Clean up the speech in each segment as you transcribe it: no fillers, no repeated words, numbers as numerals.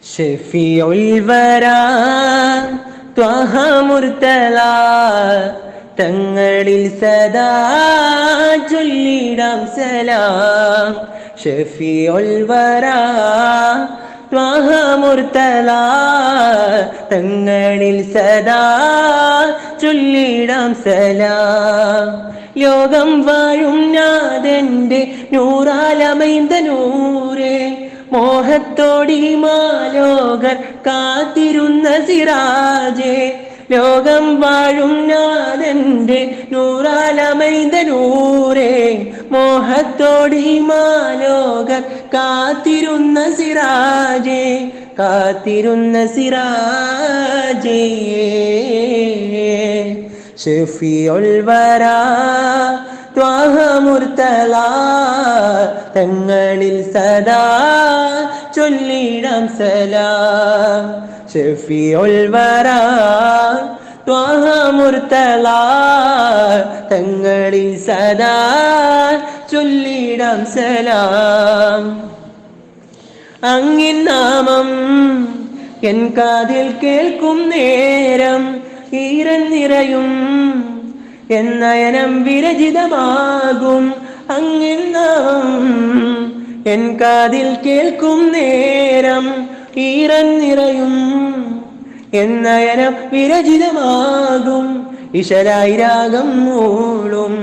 ഷഫീഉൽ വരാ ത്വഹ മുർത്തല തങ്ങളിൽ സദാ ചൊല്ലിടാം സലാം. ഷഫീഉൽ വരാ ത്വഹ മുർത്തല തങ്ങളിൽ സദാ ചൊല്ലിടാം സലാം. ലോകം വാഴും നാഥന്റെ നൂറാലമൈന്ത നൂറേ, മോഹത്തോടി മാലോകർ കാത്തിരുന്ന സിറാജേ. ലോകം വാഴും നാഥന്റെ നൂറാലമൈന്ത നൂറേ, മോഹത്തോടി മാലോകർ കാത്തിരുന്ന സിറാജേ, കാത്തിരുന്ന സിറാജേ. ഷഫീഉൽ വരാ ത്വഹ മുർത്തല തങ്ങളിൽ സദാ ചൊല്ലിടാം സലാം. ഷഫീഉൽ വരാ ത്വഹ മുർത്തല തങ്ങളിൽ സദാ ചൊല്ലിടാം സലാം. അങ്ങിൻ നാമം എൻ കാതിൽ കേൾക്കും നേരം ഈരൻ നിറയും എന്നയനം വിരചിതമാകും. അങ്ങിൻ നാമം എൻ കാതിൽ കേൾക്കും നേരം ഈരൻ നിറയും എന്നയനം വിരചിതമാകും. ഇശലായി രാഗം മൂളും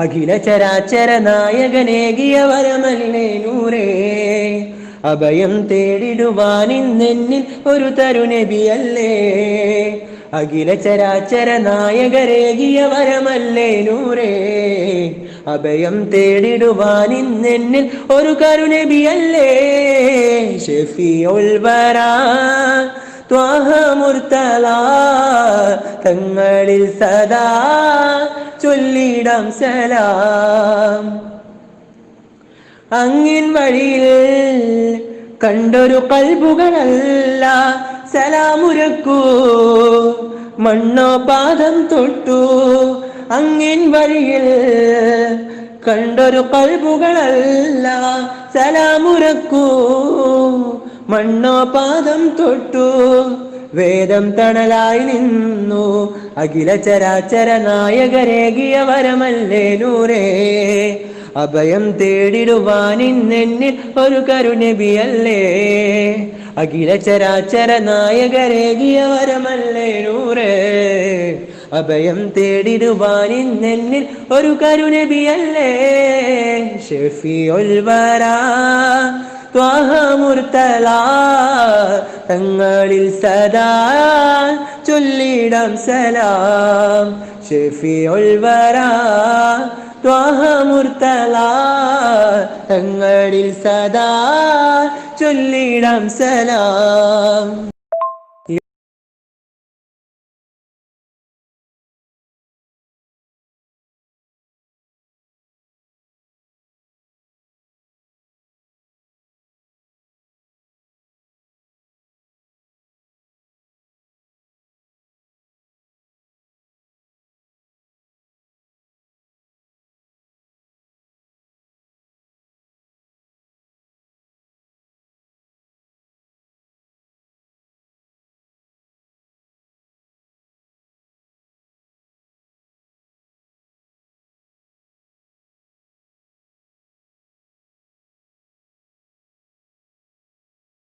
അഖില ചരാചര നായകനേകിയ വരമല്ലേ നൂറേ. അഭയം തേടിടുവാൻ ഇന്നെന്നിൽ ഒരു തരുനബിയല്ലേ. അഖില ചരാചര നായകരേകിയ വരമല്ലേ നൂറേ. അഭയം തേടിടുവാൻ ഇന്നെന്നിൽ ഒരു കരുനബിയല്ലേ. ഷഫീഉൽ വരാ ത്വഹ മുർത്തല തങ്ങളിൽ സദാ ചൊല്ലിടാം സലാം. അങ്ങിൻ വഴിയിൽ കണ്ടൊരു കൽബുകളല്ല സലാമുരക്കൂ, മണ്ണോ പാദം തൊട്ടു. അങ്ങിൻ വഴിയിൽ കണ്ടൊരു കൽബുകളല്ല സലാമുരക്കൂ, മണ്ണോ പാദം തൊട്ടു. വേദം തണലായി നിന്നു അഖില ചരാചര നായകരേകിയ വരമല്ലേ നൂറേ. അഭയം തേടിടുവാൻ ഇന്നെന്നിൽ ഒരു കരുനബിയല്ലേ. അഖില ചരാചര നായകരേകിയ വരമല്ലേ നൂറേ. അഭയം തേടിടുവാൻ ഇന്നെന്നിൽ ഒരു കരുനബിയല്ലേ. ഷഫീഉൽ വരാ ത്വഹ മുർത്തല തങ്ങളിൽ സദാ ചൊല്ലിടാം സലാം. ഷഫീഉൽ വരാ ത്വഹ മുർത്തല തങ്ങളിൽ സദാ ചൊല്ലിടാം സലാം.